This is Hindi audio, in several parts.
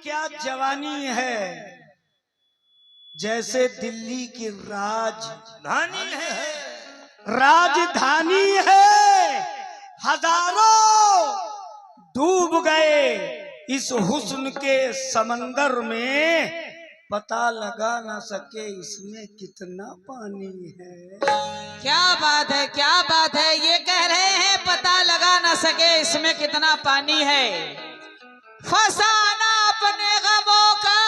क्या जवानी है, जैसे दिल्ली की राजधानी है। राजधानी है, हजारों डूब गए इस हुस्न के समंदर में, पता लगा ना सके इसमें कितना पानी है। क्या बात है, क्या बात है। ये कह रहे हैं पता लगा ना सके इसमें कितना पानी है। फसाना अपने गमों का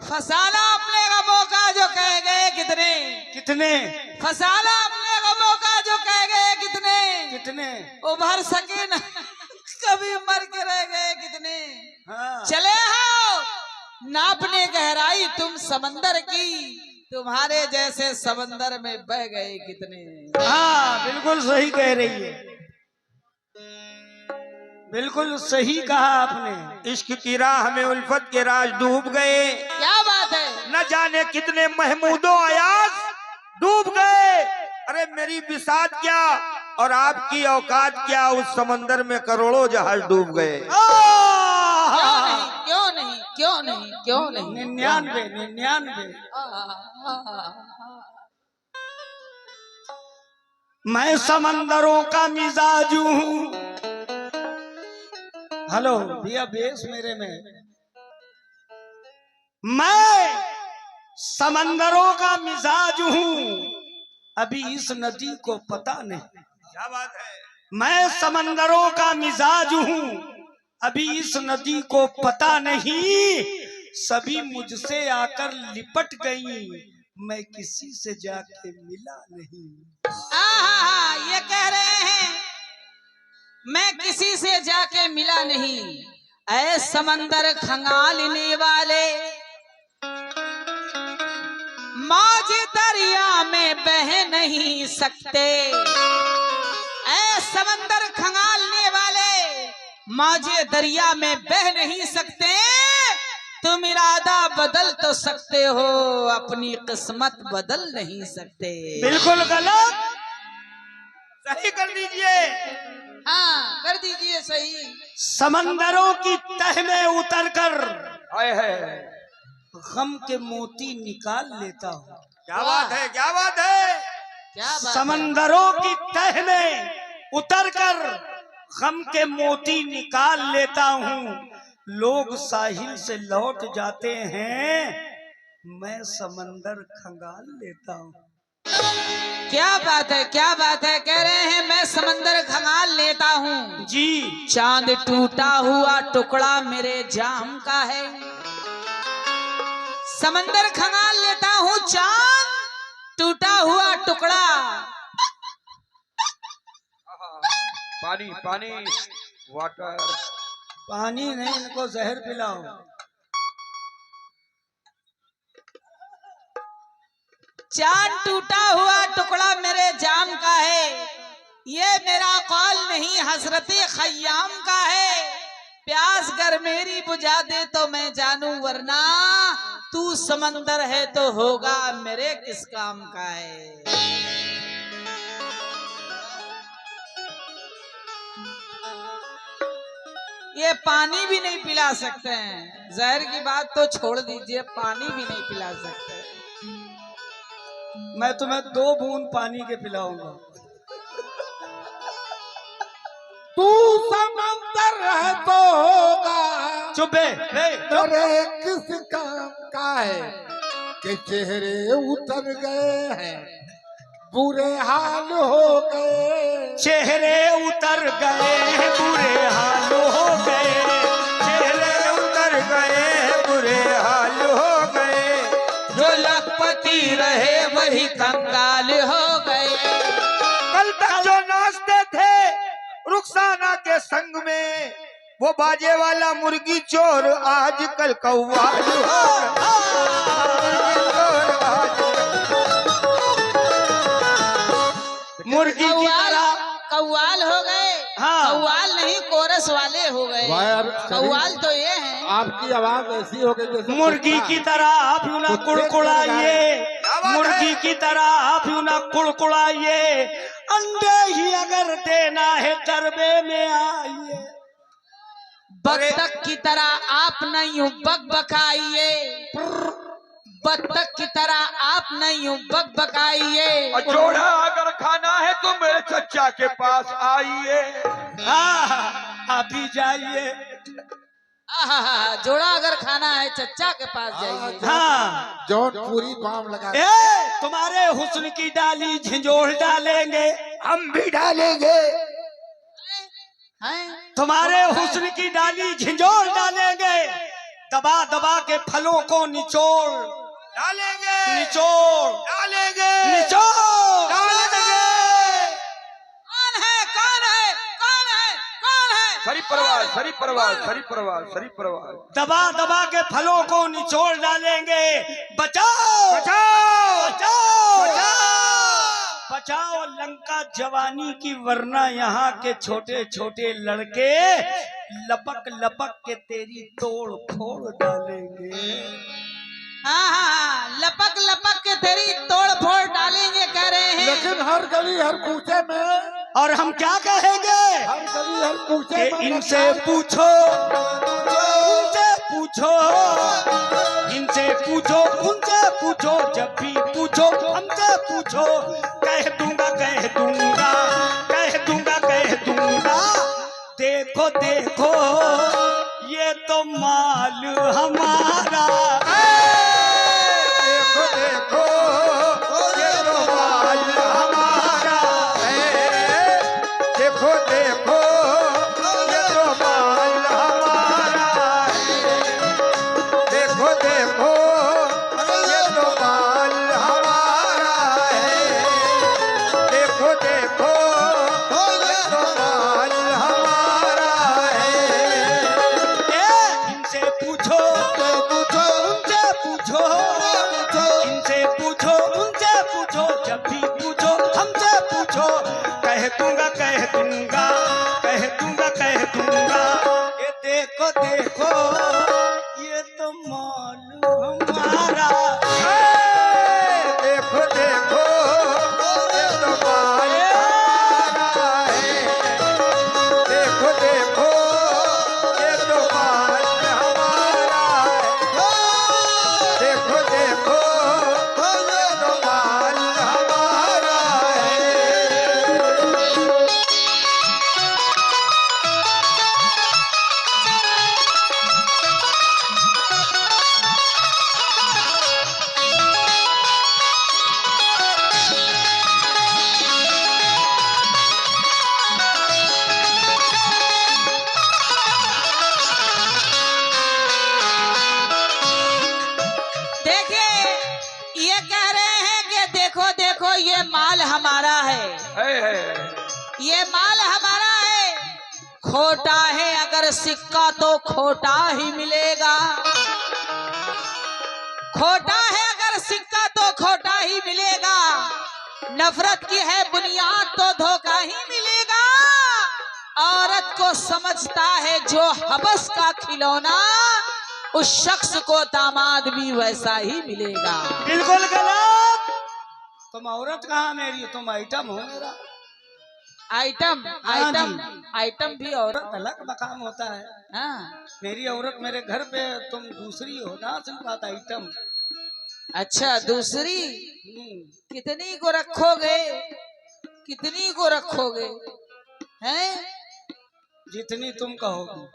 फसाना अपने गमों का जो कह गए कितने कितने, फसाना अपने गमों का जो कह गए कितने कितने उभर सके ना कभी मर के रह गए कितने। हाँ। चले हो नापने गहराई तुम समंदर की, तुम्हारे जैसे समंदर में बह गए कितने। हाँ बिल्कुल सही कह रही है, बिल्कुल सही कहा आपने। इश्क की राह में उल्फत के राज डूब गए। क्या बात है। न जाने कितने महमूदों अयाज डूब गए। अरे मेरी बिसात क्या और आपकी औकात क्या, उस समंदर में करोड़ों जहाज डूब गए। क्यों नहीं, क्यों नहीं, क्यों नहीं, क्यों नहीं। 99 99। मैं समंदरों का मिजाज हूँ। हेलो भैया, बेस मेरे में। मैं समंदरों का मिजाज हूँ, अभी इस नदी को पता नहीं। क्या बात है। मैं समंदरों का मिजाज हूँ, अभी इस नदी को पता नहीं। सभी मुझसे आकर लिपट गई, मैं किसी से जाके मिला नहीं। ये कह रहे हैं मैं किसी से जाके मिला नहीं। ऐ समंदर खंगालने वाले, मौज दरिया में बह नहीं सकते। ऐ समंदर खंगालने वाले, मौजे दरिया में बह नहीं सकते। तुम इरादा बदल तो सकते हो, अपनी किस्मत बदल नहीं सकते। बिल्कुल गलत, सही कर दीजिए। हाँ कर दीजिए सही। समंदरों की तह में उतरकर है गम के मोती निकाल लेता हूँ। क्या बात है, क्या बात है। क्या बात समंदरों की तह में उतरकर गम के मोती निकाल लेता हूँ। लोग साहिल से लौट जाते हैं, मैं समंदर खंगाल लेता हूँ। क्या बात है, क्या बात है। कह रहे हैं मैं समंदर खंगाल लेता हूँ जी। चांद टूटा हुआ टुकड़ा मेरे जाम का है। समंदर खंगाल लेता हूँ, चांद टूटा हुआ टुकड़ा। पानी पानी वाटर। पानी नहीं, इनको जहर पिलाओ। चांद टूटा हुआ टुकड़ा मेरे जाम का है। ये मेरा कौल नहीं हजरते खय्याम का है। प्यास गर मेरी बुझा दे तो मैं जानूं, वरना तू समंदर है तो होगा मेरे किस काम का है। ये पानी भी नहीं पिला सकते हैं, जहर की बात तो छोड़ दीजिए, पानी भी नहीं पिला सकते। मैं तुम्हें 2 बूंद पानी के पिलाऊंगा। तू समंदर है तो होगा। चुप है। तेरे किस काम का है कि चेहरे उतर गए हैं, बुरे हाल हो गए। चेहरे उतर गए हैं, बुरे हाल हो गए। चेहरे उतर गए, बुरे हाल हो गए। जो लखपति रहे वही कंगाल हो गए। कल तक जो नाचते थे रुखसाना के संग में, वो बाजे वाला मुर्गी चोर आज कल कौवाल हो। मुर्गी की तरह कव्वाल हो गए। हाँ। कव्वाल नहीं, कोरस वाले हो गए। वायर कव्वाल तो ये है। आपकी आवाज ऐसी हो गई जैसे मुर्गी कुत्ता। की तरह आप यूं ना कुड़कुड़ाइए, मुर्गी की तरह आप यूं ना कुड़कुड़ाइए, अंडे ही अगर देना है दरबे में आइए। बत्तख की तरह आप न यूं बकबकाइए, बत्तख की तरह आप न यूं बकबकाइए। और जोड़ा अगर खाना है तो मेरे चचा के पास आइए। हाँ, अभी जाइए। आहा, जोड़ा अगर खाना है चच्चा के पास जाइए। हाँ, जौनपुरी बाम लगा तुम्हारे हुस्न की डाली झिंझोड़ डालेंगे, हम भी डालेंगे। हैं? तुम्हारे हुस्न की डाली झिंझोड़ डालेंगे, दबा दबा के फलों को निचोड़ डालेंगे, निचोड़ डालेंगे, निचोड़ डालेंगे। कौन है, कौन है, कौन है, कौन है? सरी परवार, सरी परवार, सरी परवार, सरी परवार। दबा दबा के फलों को निचोड़ डालेंगे। बचाओ बचाओ, बचाओ बचाओ। बचाओ लंका जवानी की, वरना यहाँ के छोटे छोटे लड़के लपक लपक के तेरी तोड़ फोड़ डालेंगे। हाँ, लपक लपक के तेरी तोड़ फोड़ डालेंगे कह रहे हैं। लेकिन हर गली हर कूचे में, और हम क्या कहेंगे हर गली हर कूचे कि में इनसे पूछो, उनसे पूछो, इनसे पूछो, उनसे पूछो, जब भी पूछो हमसे पूछो, कह दूंगा कह दूंगा, कह दूंगा कह दूंगा। देखो देखो ये तो माल हमारा, देखो देखो ये तो माल हमारा है। देखो देखो ये तो माल हमारा है। देखो देखो ये तो माल हमारा है। देखो देखो ये तो माल हमारा है। इनसे पूछो, उनसे पूछो, इनसे पूछो, उनसे पूछो, जब भी पूछो हमसे पूछो, कह दूंगा कह दूंगा, कह दूंगा कह दूंगा। ये देखो देखो ये तो माल हमारा, देखो देखो ये तो माल हमारा है। देखो देखो ये तो माल हमारा है। देखो देखो ये तो माल हमारा है। देखिए ये कह रहे हैं कि देखो देखो ये माल हमारा है, ये माल हमारा है। खोटा है अगर सिक्का तो खोटा ही मिलेगा, खोटा है अगर सिक्का तो खोटा ही मिलेगा। नफरत की है बुनियाद तो धोखा ही मिलेगा। औरत को समझता है जो हवस का खिलौना, उस शख्स को दामाद भी वैसा ही मिलेगा। बिल्कुल गलत। तुम औरत कहाँ मेरी, तुम आइटम हो मेरा। आइटम, हाँ आइटम, जी। आइटम भी औरत। अलग मकाम होता है। हाँ, मेरी औरत मेरे घर पे, तुम दूसरी हो ना, सिर्फ बात आइटम। अच्छा दूसरी। कितनी को रखोगे, कितनी को रखोगे हैं? जितनी तुम कहोगी।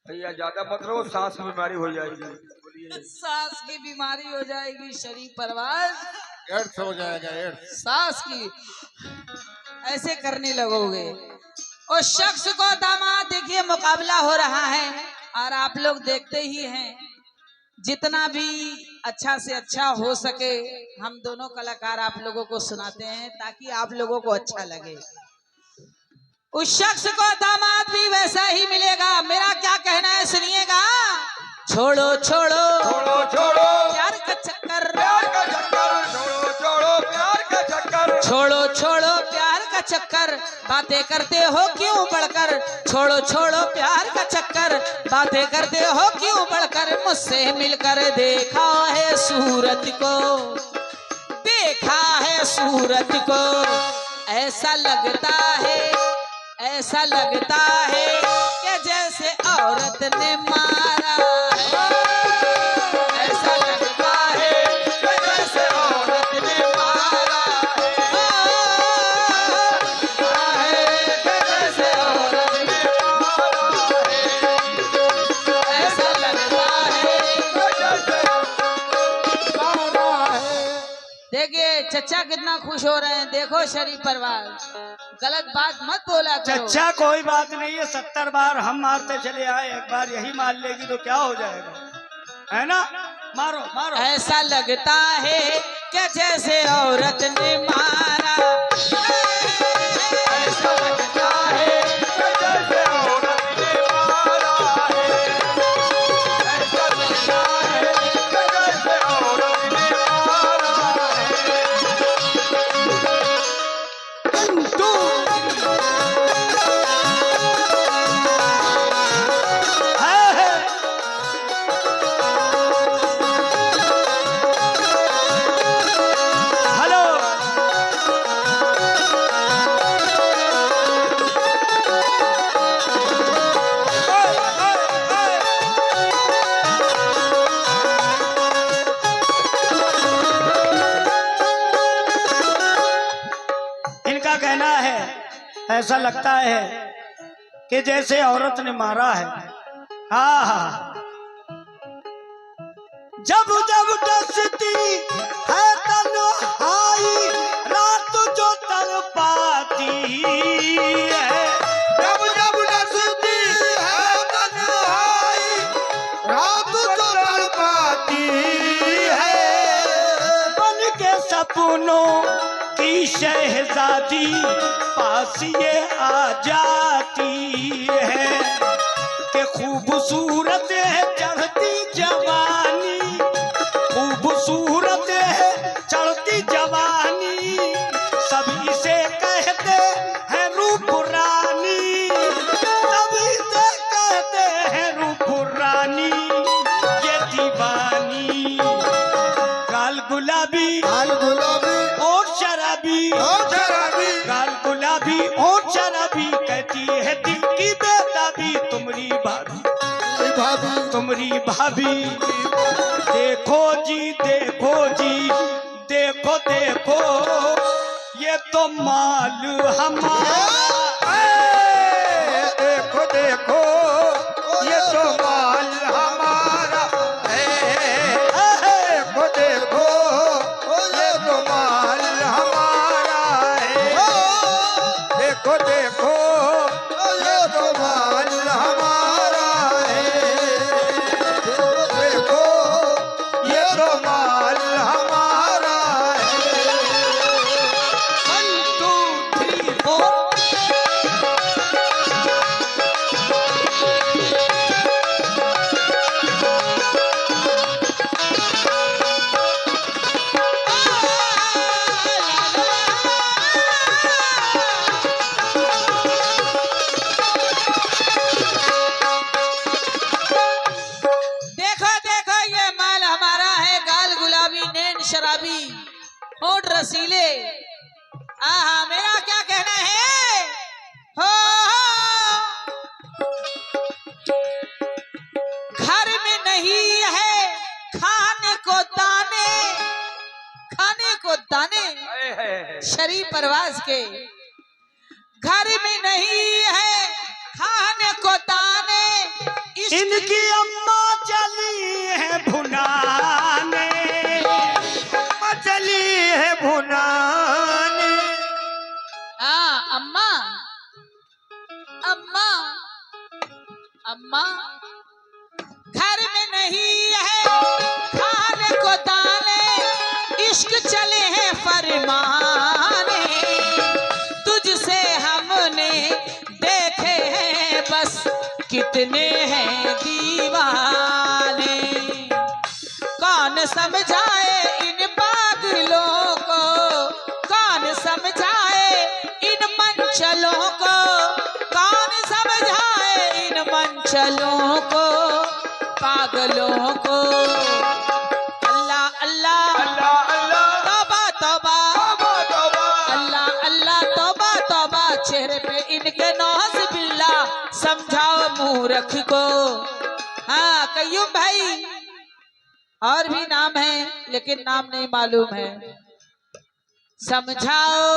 भैया ज्यादा मत रहो, सांस में बीमारी हो जाएगी। बोलिए। सांस की बीमारी हो जाएगी शरीफ परवाज, एड्स हो जाएगा, एड्स। सांस की ऐसे करने लगोगे। उस शख्स को दामाद, देखिए मुकाबला हो रहा है और आप लोग देखते ही हैं। जितना भी अच्छा से अच्छा हो सके हम दोनों कलाकार आप लोगों को सुनाते हैं ताकि आप लोगों को अच्छा लगे। उस शख्स को दामाद भी वैसा ही मिलेगा। मेरा क्या कहना है सुनिएगा। छोड़ो छोड़ो छोड़ो छोड़ो प्यार का चक्कर, प्यार का चक्कर, छोड़ो छोड़ो प्यार का चक्कर, छोड़ो छोड़ो प्यार का चक्कर, बातें करते हो क्यों बढ़कर, छोड़ो छोड़ो प्यार का चक्कर, बातें करते हो क्यों बढ़कर, मुझसे मिलकर देखा है सूरत को, देखा है सूरत को, ऐसा लगता है, ऐसा लगता है कि जैसे औरत ने मारा है, ऐसा लगता है कि जैसे औरत ने मारा है, जैसे औरत ने मारा है, ऐसा लगता है देखिए चचा कितना खुश हो रहे हैं, देखो शरीफ परिवार, गलत बात मत बोला करो। चचा कोई बात नहीं है, 70 बार हम मारते चले आए, एक बार यही मार लेगी तो क्या हो जाएगा, है ना? मारो मारो। ऐसा लगता है कि जैसे औरत ने मारा, ऐसा लगता है कि जैसे औरत ने मारा है, ऐसा लगता है कि जैसे औरत ने मारा है। हेलो। इनका कहना है ऐसा लगता है कि जैसे औरत ने मारा है। हाँ हाँ, जब जब डसती है तन्हाई, रात जो तड़पाती है, जब जब डसती है तन्हाई, रात जो तड़पाती है, बन के सपनों की शहजादी पास ये आ जाती है, कि खूबसूरत है चढ़ती जवानी, खूबसूरत है चढ़ती जवानी, सब इसे कहते हैं रूप रानी, सब इसे कहते हैं रूप रानी, ये दीवानी। गाल गुलाबी लाल गुलाबी और शराबी, और शराबी, गाल गुलाबी और शराबी, कहती है दिल की बेताबी, तुम्हारी भाभी, भाभी तुम्हारी भाभी। देखो जी देखो जी, देखो देखो ये तो माल हमारा, देखो देखो ये तो माल हमारा है, देखो देखो ये तो माल हमारा है, देखो देखो ये तो माल हमारा है, देखो ये तो माल हमारा है। 1 2 3 4। देखो देखो ये माल हमारा है, गाल गुलाबी नैन शराबी होठ रसीले। आहा, मेरा क्या कहना है, हो घर में नहीं है खाने को दाने, खाने को दाने शरीफ परवाज के, घर में नहीं है खाने को दाने, इनकी अम्मा चली है भुनाने, मछली है भुनाने, अम्मा अम्मा अम्मा, घर में नहीं है खाने को दाने, इश्क चले हैं फरमाने, तुझसे हमने देखे हैं बस कितने हैं दीवाने, कौन समझाए इन पागलों को, कौन समझाए इन चंचलों को पागलों को। अल्लाह अल्लाह अल्लाह अल्लाह तौबा तौबा, तौबा तौबा, अल्लाह अल्लाह तौबा तौबा, चेहरे पे इनके नौज बिल्ला, समझाओ मूर्ख को। हाँ कयूम भाई, और भी नाम है लेकिन नाम नहीं मालूम है। समझाओ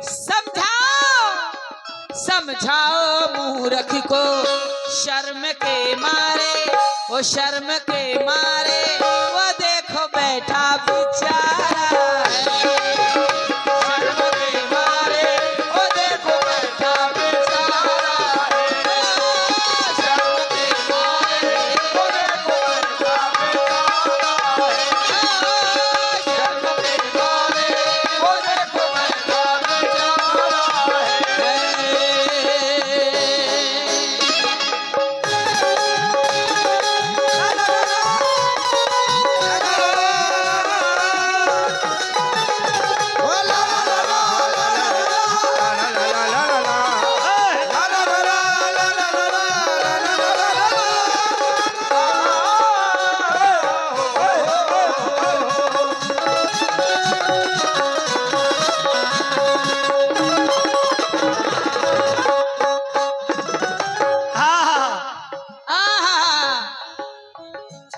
समझाओ समझाओ मूर्ख को, शर्म के मारे, वो शर्म के मारे, वो देखो बैठा बेचारा है। शर्म के मारे, वो देखो बैठा बेचारा है। शर्म के मारे, वो देखो बैठा बेचारा है। शर्म के मारे, वो देखो बैठा बेचारा है।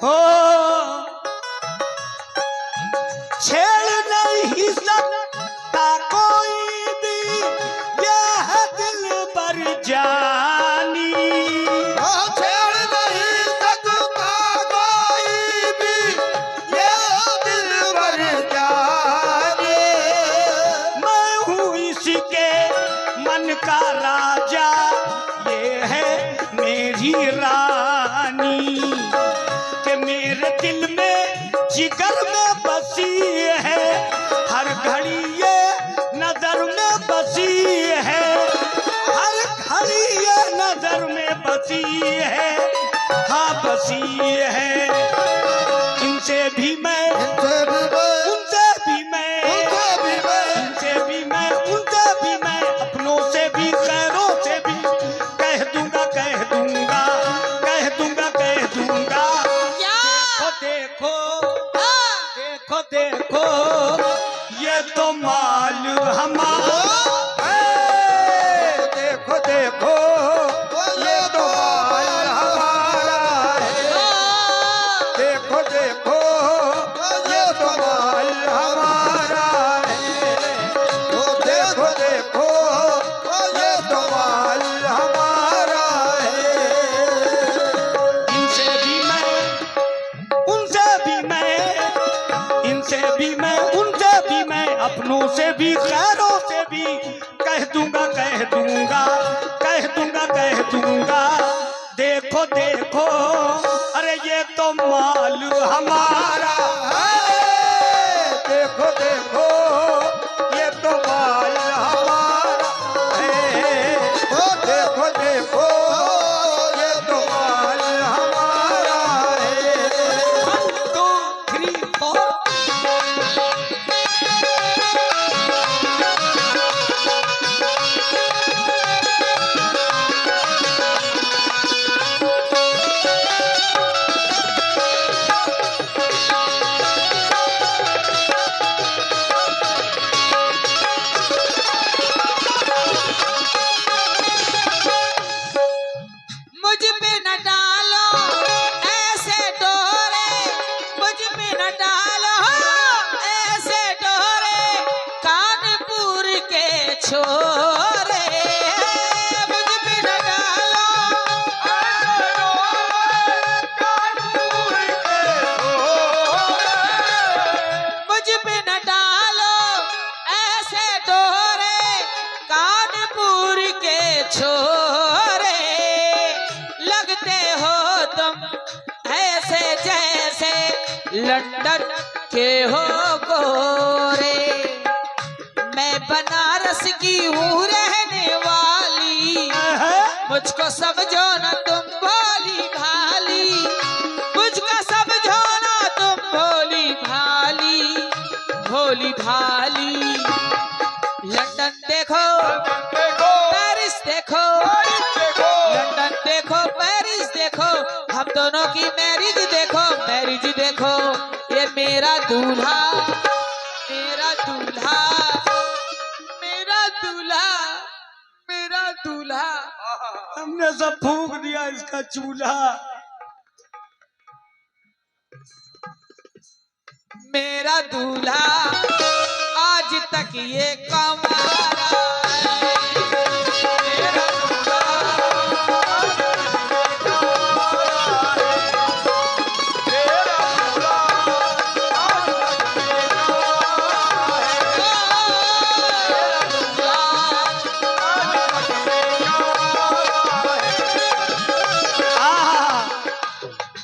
हो छेड़ नहीं सकता कोई भी यह दिल पर जानी। छेड़ नहीं सकता कोई भी ये दिल भर जाने। मैं हूँ इसके मन का राजा, ये है मेरी रानी, कि मेरे दिल में जिगर में बसी है, हर घड़ी ये नजर में बसी है, हर घड़ी ये नजर में बसी है, हाँ बसी है। इनसे भी मैं, उनसे भी मैं, इनसे भी मैं, उनसे भी मैं, अपनों से भी गैरों से भी कह दूंगा कह दूंगा कह दूंगा कह दूंगा। देखो देखो देखो ये तो माल हमारा, देखो देखो ये तो माल हमारा है। देखो देखो ये तो माल हमारा है। देखो देखो ये तो माल हमारा है। इनसे भी मैं, उनसे भी मैं, इनसे भी मैं, उनसे भी मैं, अपनों से भी गैरों से भी कह दूंगा कह दूंगा कह दूंगा कह दूंगा। देखो देखो अरे ये तो माल हमारा है। देखो देखो ये तो माल हमारा है। देखो देखो ये तो माल हमारा है। 1 2 3 4। मुझ पे न डालो ऐसे डोरे, मुझ पे न डालो ऐसे डोरे, कानपुर के छोरे। मुझ पे न डालो ऐसे डोरे, कानपुर के छोरे। मुझ पे न डालो ऐसे डोरे, कानपुर के छोरे। लगते हो तुम ऐसे जैसे लंदन के हो गोरे। मैं बनारस की हूँ रहने वाली, मुझको समझो ना तुम भोली भाली, मुझको समझो ना तुम भोली भाली, भोली भाली। लंदन देखो, पेरिस देखो, लंदन देखो, दोनों की मैरिज देखो, मैरिज देखो। ये मेरा दूल्हा, मेरा दूल्हा, मेरा दूल्हा, मेरा दूल्हा। हमने सब फूंक दिया इसका चूल्हा। मेरा दूल्हा आज तक ये कमारा है। मेरा दूल्हा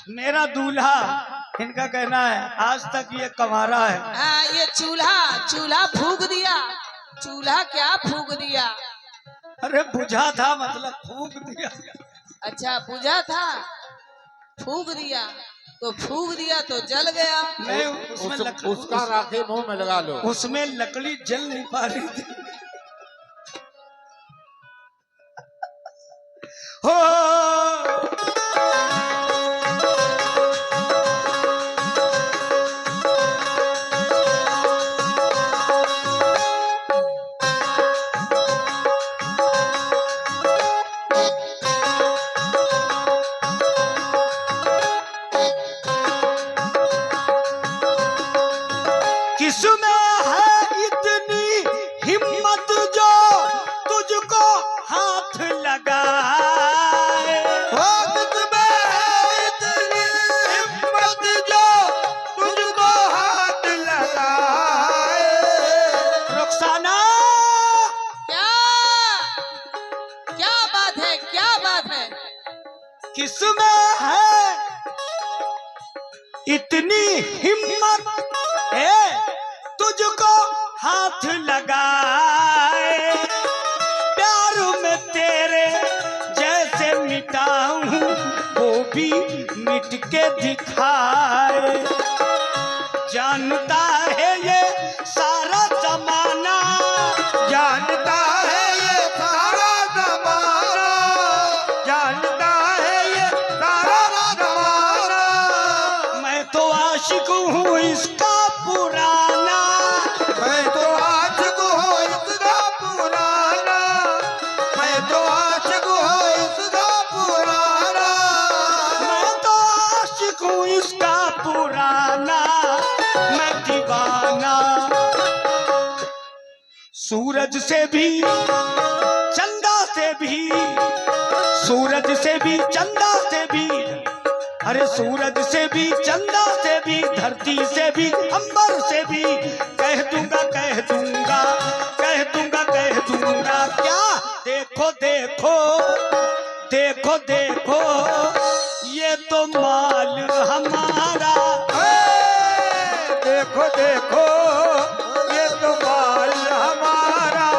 मेरा दूल्हा, इनका कहना है आज तक ये कमारा है। हाँ, ये चूल्हा, चूल्हा फूंक दिया। चूल्हा क्या फूंक दिया? अरे बुझा था मतलब फूंक दिया। अच्छा, बुझा था, फूंक दिया तो फूंक दिया तो जल गया। नहीं, उसमें उसका राखे मुंह में लगा लो। उसमें लकड़ी जल नहीं पा रही थी। हो किसमें है इतनी हिम्मत जो तुझको हाथ लगाए। किसमें है इतनी हिम्मत जो तुझको हाथ लगाए। रुखसाना, क्या क्या बात है, क्या बात है? किसमें है इतनी हिम्मत है तुझको हाथ लगाए। प्यार में तेरे जैसे मिटाऊं वो भी मिट के दिखाए। जानता है ये सारा जमाना, जानता है ये सारा जमाना, जानता है ये सारा जमाना। मैं तो आशिक हूँ इसका पुराना। मैं तो आशिक हूँ इसका पुराना, मैं तो आशिक हूँ इसका पुराना। मैं तो आशिक हूँ इसका पुराना, मैं दीवाना। सूरज से भी चंदा से भी, सूरज से भी चंदा से भी, अरे सूरज से भी चंदा से भी, धरती से भी अंबर से भी कह दूंगा, कह दूंगा, कह दूंगा, कह दूंगा। क्या देखो देखो देखो देखो ये तो माल हमारा। देखो देखो ये तो माल हमारा।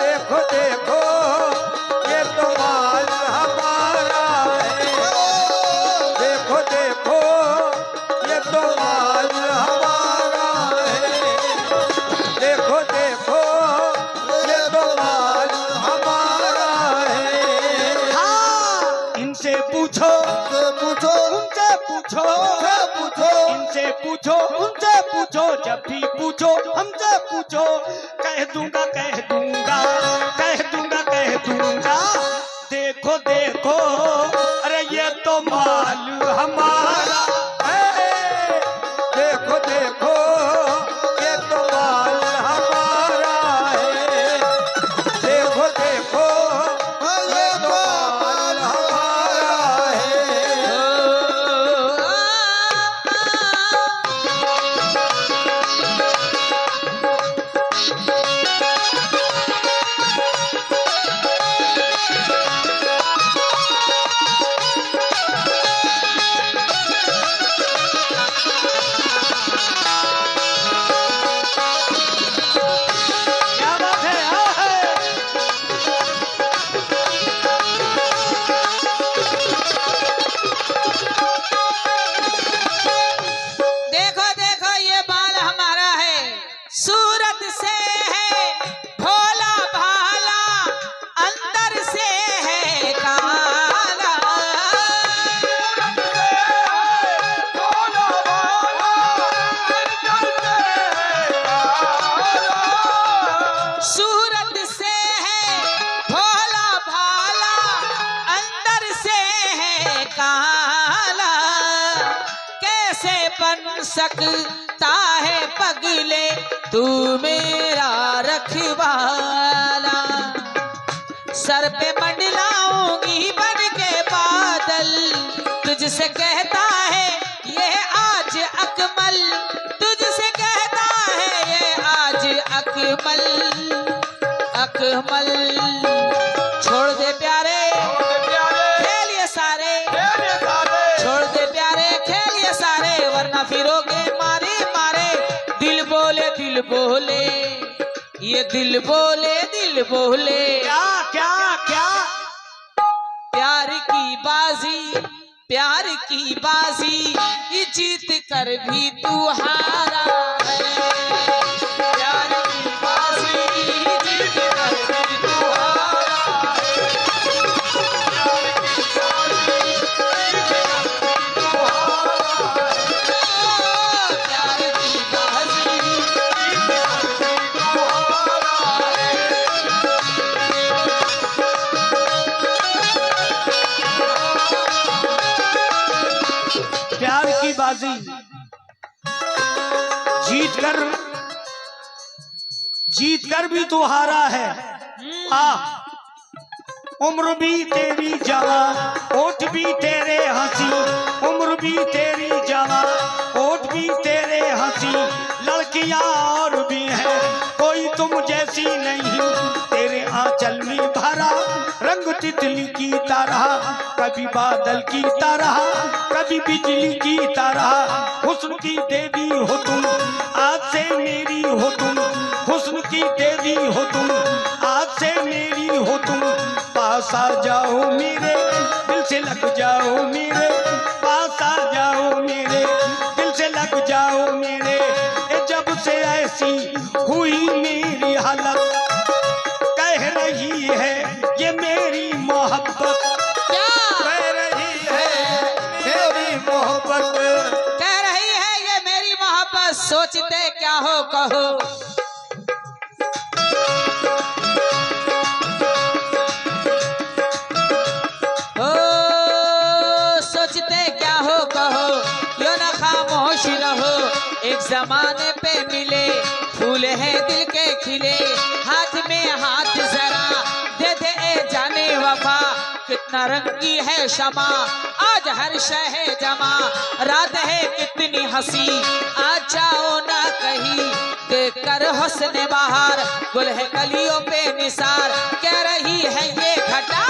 देखो देखो ये तो माल हमारा है। देखो देखो ये तो माल हमारा है। देखो देखो ये तो माल हमारा है। हाँ, इनसे पूछो, पूछो, उनसे पूछो, पूछो, इनसे पूछो, उनसे पूछो, जब भी पूछो हमसे पूछो। कह दूंगा, कह दूंगा, कह दूंगा, कह दूंगा। देखो देखो अरे ये तो माल हमारा है। देखो देखो ये तो माल हमारा है। देखो देखो ये तो माल हमारा है। बन सकता है पगले तू मेरा रखवाला। सर पे मंडलाऊंगी बन के बादल, तुझसे कहता है ये आज अकमल, तुझसे कहता है ये आज अकमल अकमल। छोड़ दे प्यारे खेल ये सारे, छोड़ दे प्यारे खेल ये सारे, वरना फिरोगे मारे मारे। दिल बोले ये दिल बोले क्या क्या क्या प्यार की बाजी ये जीत कर भी तू हारा है। प्यार की बाजी जीत कर भी तू हारा है। प्यार की बाजी जीत कर भी तू हारा है। प्यार की बाजी जीत कर भी तू हारा है। प्यार की बाजी जीत कर भी तू हारा है। उम्र भी तेरी जवां, होठ भी तेरे हंसी, उम्र भी तेरी जवां, होठ भी तेरे हंसी। लड़कियां और भी हैं कोई तुम जैसी नहीं, तेरे आंचल में भरा रंग तितली की तरह, कभी बादल की तरह कभी बिजली की तरह। हुस्न की देवी हो तुम, आज से मेरी हो तुम, हुस्न की देवी हो तुम, आज से मेरी हो तुम। पास आ जाओ मेरे दिल से लग जाओ मेरे, पास आ जाओ मेरे दिल से लग जाओ मेरे। जब से ऐसी हुई मेरी हालत, कह रही है ये मेरी मोहब्बत, कह रही है मेरी मोहब्बत, कह रही है ये मेरी मोहब्बत। सोचते क्या हो कहो, सोचते क्या हो कहो, यो ना खामोश रहो। एक जमाने पे मिले फूल है दिल के खिले, हाथ में हाथ जरा दे दे ए जाने वफा। कितना रंगी है शमा आज हर शह जमा, रात है कितनी हंसी आज जाओ ना कहीं। देख कर हुस्न बहार गुल है कलियों पे निसार, कह रही है ये घटा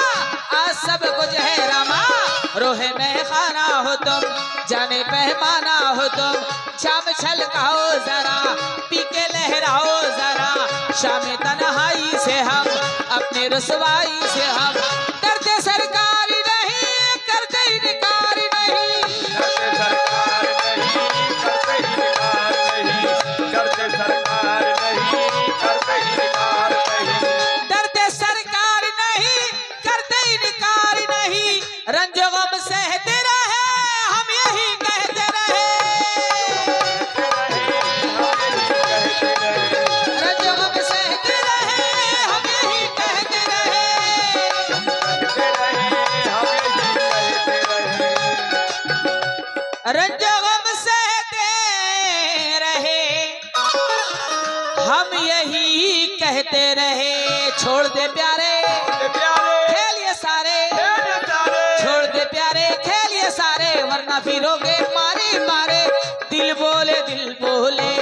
आज सब कुछ है रमा। रोहे में खाना हो तुम, जाने पहमाना हो तुम, शाम छलकाओ जरा पी के लहराओ जरा। शाम तन्हाई से हम अपनी रुसवाई से हम, करते सरकारी नहीं करते इनकार नहीं, करते सरकार नहीं करते इनकार नहीं, करते सरकार नहीं करते इनकार नहीं, डरते सरकार नहीं करते इनकार नहीं। रंजो गम सहते रहे हम यही कहते रहे, रंजो गम सहते रहे हम यही कहते रहे। रंजो गम सहते रहे हम यही कहते रहे। छोड़ दे प्यारे खेल ये सारे, छोड़ दे प्यारे खेल ये सारे, वरना फिरोगे मारे मारे। दिल बोले दिल बोले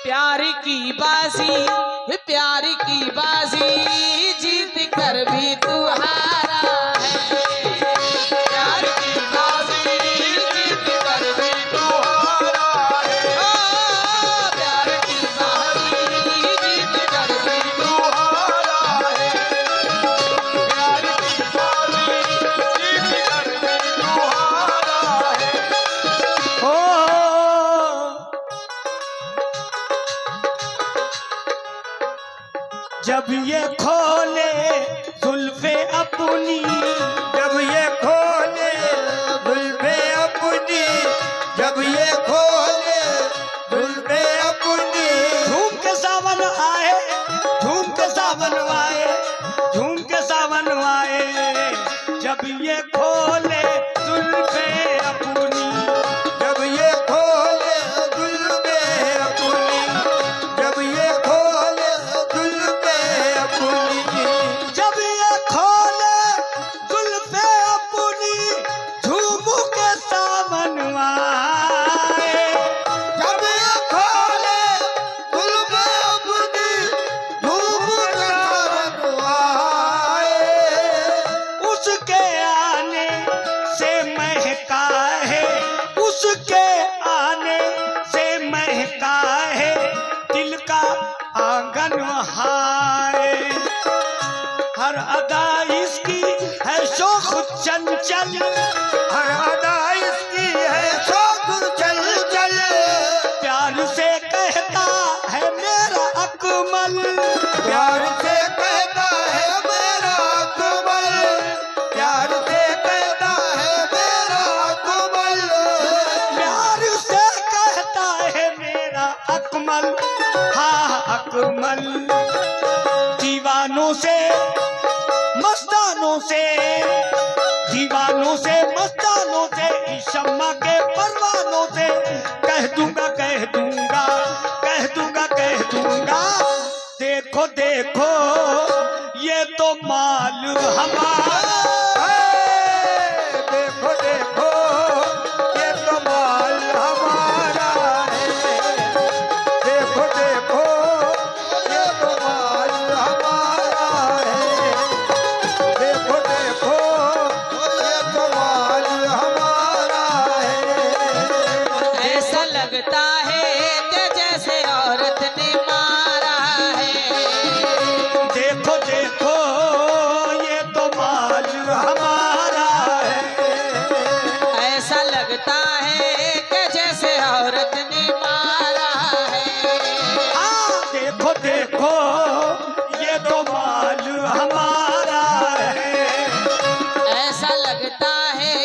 प्यार की बाजी जीत कर भी तू हारा है। प्यार की बाजी जीत कर भी तू हारा है। ओ, प्यार की बाजी जीत कर भी तू हारा है। प्यार की बाजी जीत कर भी तू हारा है। जब ये खोले जुल्फे अपनी, जब ये खोले जुल्फे अपनी, जब ये खोले जुल्फे अपनी, झूम के सावन आए, झूम के सावन आए, झूम के सावन आए। जब ये खोले जुल्फे अपनी, जब ये खोले जुल्फे अपनी, जब ये खोले जुल्फे अपनी, जब ये खोले जुल्फे अपनी, झूमू के सावन आए। जब ये खोले जुल्फे अपनी, धूप का सावन आए। उसके आने से महका है, उसके आने से महका है दिल का आंगन हाय। हर अदा इसकी है शोख चंचल, हर अदा इसकी है शौक चल चल, प्यार से कहता है मेरा अकमल, प्यार से कहता है मेरा अकमल, प्यार से कहता है मेरा अकमल। प्यार से कहता है मेरा अकमल, हाँ अकमल। दीवानों से मस्तानों से, दीवानों से मस्तानों से, इस शम्मा के परवानों से कह दूंगा कह दूंगा कह दूंगा कह दूंगा। देखो देखो ये तो माल हमारा, देखो देखो ये तो माल हमारा है, देखो देखो ये तो माल हमारा है, देखो देखो ये तो माल हमारा है। ऐसा लगता है कि जैसे औरत ने मारा है। देखो देखो ये तो माल हमारा है। ऐसा लगता है कि जैसे औरत ने मारा है। देखो देखो ये तो माल हमारा है। ऐसा लगता है